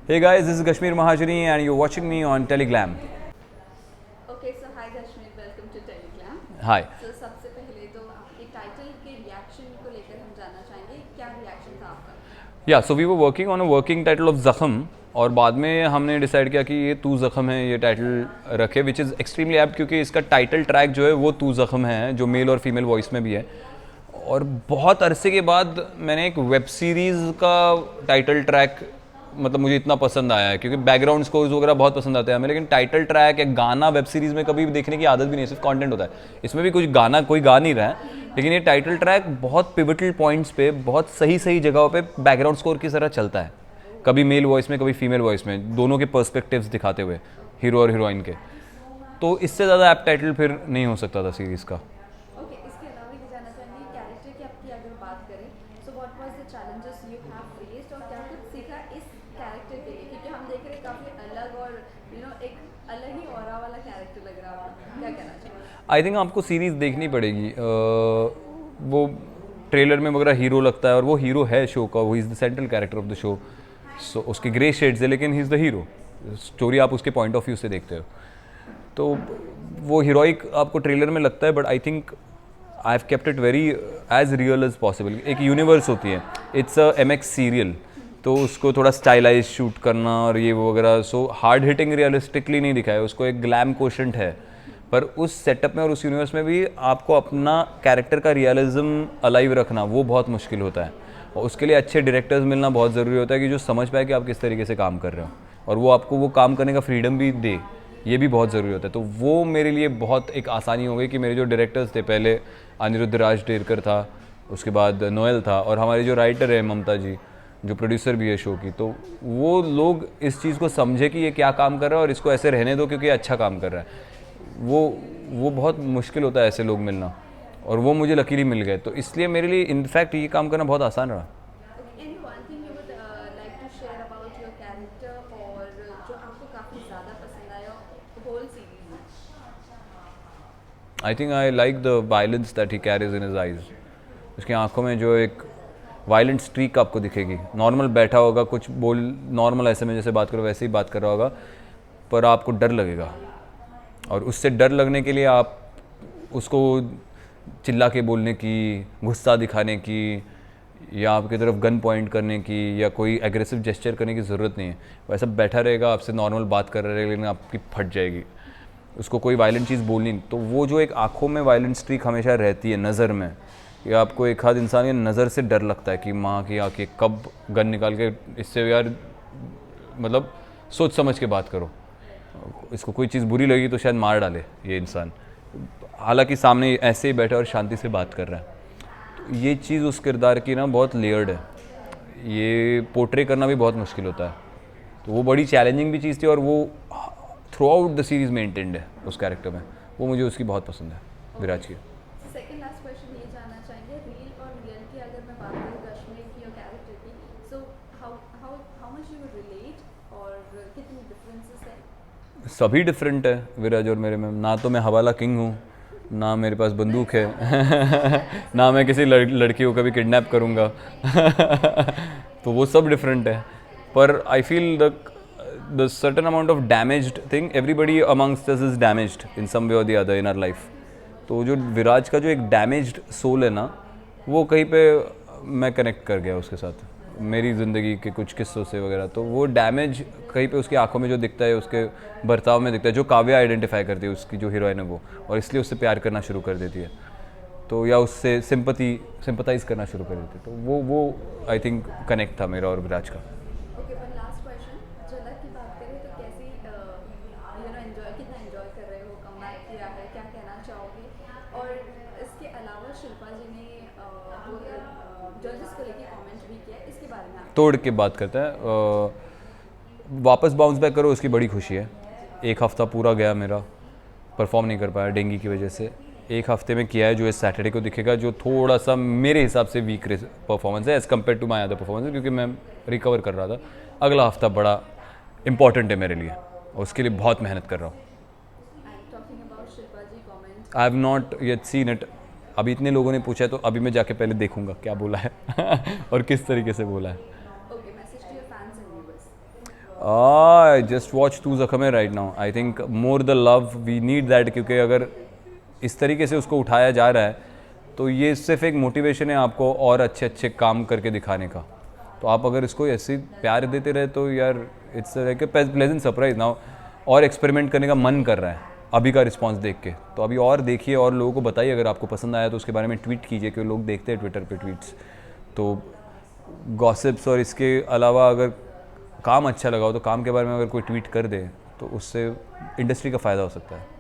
Hey guys, this is Kashmir Mahajani and you're watching me on Teleglam. Okay, so hi Kashmir, welcome to Teleglam. Hi. So सबसे पहले तो आपके title के reaction को लेकर हम जानना चाहेंगे, क्या रिएक्शन था आपका? Yeah, so we were working on a working title of Zakham और बाद में हमने डिसाइड किया कि ये तू ज़ख़म है, ये टाइटल रखे, विच इज़ एक्सट्रीमली एप्ट क्योंकि इसका टाइटल ट्रैक जो है वो तू ज़ख़म है, जो मेल और फीमेल वॉइस में भी है। और बहुत अरसे के बाद मैंने एक वेब सीरीज़ का टाइटल ट्रैक मतलब मुझे इतना पसंद आया है, क्योंकि बैकग्राउंड स्कोर्स वगैरह बहुत पसंद आते हैं हमें, लेकिन टाइटल ट्रैक या गाना वेब सीरीज़ में कभी भी देखने की आदत भी नहीं, सिर्फ कंटेंट होता है। इसमें भी कुछ गाना कोई गा नहीं रहा है, लेकिन ये टाइटल ट्रैक बहुत पिवटल पॉइंट्स पे, बहुत सही सही जगहों पे बैकग्राउंड स्कोर की तरह चलता है, कभी मेल वॉइस में कभी फीमेल वॉइस में, दोनों के पर्सपेक्टिव्स दिखाते हुए हीरो और हीरोइन के। तो इससे ज़्यादा ऐप टाइटल फिर नहीं हो सकता था सीरीज़ का। ओके, इसके अलावा ये जानना चाहेंगे कैरेक्टर की आपकी अगर बात करें, so what was the challenges you have faced और क्या कुछ सीखा इस कैरेक्टर के लिए, क्योंकि हम देख रहे हैं काफ़ी अलग और एक अलग ही ऑरा वाला कैरेक्टर लग रहा है आपको, क्या कहना चाहिए? आई थिंक आपको सीरीज़ देखनी पड़ेगी। वो ट्रेलर में वगैरह हीरो लगता है और वो हीरो है शो का, वो is the central character of the show. So उसके ग्रे शेड्स है लेकिन he is the hero. Story आप उसके पॉइंट ऑफ व्यू से देखते हो, तो वो हीरोइक आपको ट्रेलर में लगता है, but I think I have kept it very as real as possible. एक यूनिवर्स होती है, इट्स अ MX सीरियल, तो उसको थोड़ा स्टाइलाइज शूट करना और ये वो वगैरह, सो हार्ड हिटिंग रियलिस्टिकली नहीं दिखाया, उसको एक ग्लैम कोशेंट है, पर उस सेटअप में और उस यूनिवर्स में भी आपको अपना कैरेक्टर का रियलिज्म अलाइव रखना वो बहुत मुश्किल होता है, और उसके लिए अच्छे डायरेक्टर्स मिलना बहुत ज़रूरी होता है कि जो समझ पाए कि आप किस तरीके से काम कर रहे हो और वो आपको वो काम करने का फ्रीडम भी दे, ये भी बहुत ज़रूरी होता है। तो वो मेरे लिए बहुत एक आसानी हो गई कि मेरे जो डायरेक्टर्स थे, पहले अनिरुद्ध राज डेरकर था, उसके बाद नोएल था, और हमारे जो राइटर है ममता जी, जो प्रोड्यूसर भी है शो की, तो वो लोग इस चीज़ को समझे कि ये क्या काम कर रहा है और इसको ऐसे रहने दो क्योंकि ये अच्छा काम कर रहा है। वो बहुत मुश्किल होता है ऐसे लोग मिलना, और वो मुझे लकीली मिल गए, तो इसलिए मेरे लिए इनफैक्ट ये काम करना बहुत आसान रहा। Any one thing you would like to share about your character और जो आपको काफ़ी ज़्यादा पसंद आया होल सीरीज में? आई think I like the violence that he carries in his eyes. उसकी आंखों में जो एक वायलेंट स्ट्रीक आपको दिखेगी, नॉर्मल बैठा होगा, कुछ बोल नॉर्मल ऐसे में जैसे बात करो वैसे ही बात कर रहा होगा, पर आपको डर लगेगा, और उससे डर लगने के लिए आप उसको चिल्ला के बोलने की, गुस्सा दिखाने की, या आपकी तरफ गन पॉइंट करने की, या कोई एग्रेसिव जेस्चर करने की ज़रूरत नहीं है। वैसा बैठा रहेगा, आपसे नॉर्मल बात कर रहेगा, लेकिन आपकी फट जाएगी, उसको कोई वायलेंट चीज़ बोलनी नहीं। तो वो जो एक आँखों में वायलेंट स्ट्रीक हमेशा रहती है, नज़र में, या आपको एक आध इंसान की नज़र से डर लगता है कि माँ की आँखें कब गन निकाल के, इससे यार मतलब सोच समझ के बात करो, इसको कोई चीज़ बुरी लगी तो शायद मार डाले ये इंसान, हालांकि सामने ऐसे ही बैठा और शांति से बात कर रहा है। तो ये चीज़ उस किरदार की ना बहुत लेयर्ड है, ये पोर्ट्रे करना भी बहुत मुश्किल होता है, तो वो बड़ी चैलेंजिंग भी चीज़ थी, और वो through out the series maintained है उस कैरेक्टर में, वो मुझे उसकी बहुत पसंद है, विराज की। सेकंड लास्ट क्वेश्चन ये जानना चाहेंगे, रील और रियल की अगर मैं बात करूँ कश्मीर की और कैरेक्टर की, so how how how much you relate और कितनी डिफरेंसेस है? सभी डिफरेंट है विराज और मेरे में, ना तो मैं हवाला किंग हूँ, ना मेरे पास बंदूक है ना मैं किसी लड़की को कभी किडनैप करूँगा तो वो सब डिफरेंट है, पर I feel the certain amount of damaged thing, everybody amongst us is damaged in some way और the other in our life. तो जो विराज का जो एक डैमेज्ड सोल है ना, वो कहीं पे मैं कनेक्ट कर गया उसके साथ, मेरी ज़िंदगी के कुछ किस्सों से वगैरह, तो वो डैमेज कहीं पे उसकी आंखों में जो दिखता है, उसके बर्ताव में दिखता है, जो काव्या आइडेंटिफाई करती है उसकी जो हीरोइन है वो, और इसलिए उससे प्यार करना शुरू कर देती है, तो या उससे सिंपथाइज करना शुरू कर देती है, तो वो आई थिंक कनेक्ट था मेरा और विराज का। ओके, वन लास्ट क्वेश्चन, झलक की बात करें तो कैसी एंजॉय, कितना एंजॉय कर रहे हो, कमबैक किया है, क्या कहना चाहोगे? और इसके अलावा शिल्पा जी ने वो जजेस को लेके कमेंट भी किया, इसके बारे में आप? तोड़ के बात करते हैं, वापस बाउंस बैक करो, उसकी बड़ी खुशी है। एक हफ़्ता पूरा गया मेरा, परफॉर्म नहीं कर पाया डेंगू की वजह से, एक हफ्ते में किया है जो इस सैटरडे को दिखेगा, जो थोड़ा सा मेरे हिसाब से वीक परफॉर्मेंस है as compared to my other performance, क्योंकि मैं रिकवर कर रहा था। अगला हफ्ता बड़ा इंपॉर्टेंट है मेरे लिए, और उसके लिए बहुत मेहनत कर रहा हूँ। Talking about Shilpa ji comments, I have not yet seen it, अभी इतने लोगों ने पूछा है तो अभी मैं जाके पहले देखूंगा क्या बोला है और किस तरीके से बोला है। Okay, message to your fans and viewers. I just watch तू ज़ख्म है right now. I think more the love we need that, क्योंकि अगर इस तरीके से उसको उठाया जा रहा है तो ये सिर्फ एक मोटिवेशन है आपको और अच्छे अच्छे काम करके दिखाने का. तो आप अगर इसको ऐसे प्यार देते रहे तो यार it's like a pleasant surprise. Now और एक्सपेरिमेंट करने का मन कर रहा है अभी का रिस्पांस देख के, तो अभी और देखिए और लोगों को बताइए. अगर आपको पसंद आया तो उसके बारे में ट्वीट कीजिए, क्योंकि लोग देखते हैं ट्विटर पे ट्वीट्स. तो गॉसिप्स और इसके अलावा अगर काम अच्छा लगा हो तो काम के बारे में अगर कोई ट्वीट कर दे तो उससे इंडस्ट्री का फ़ायदा हो सकता है.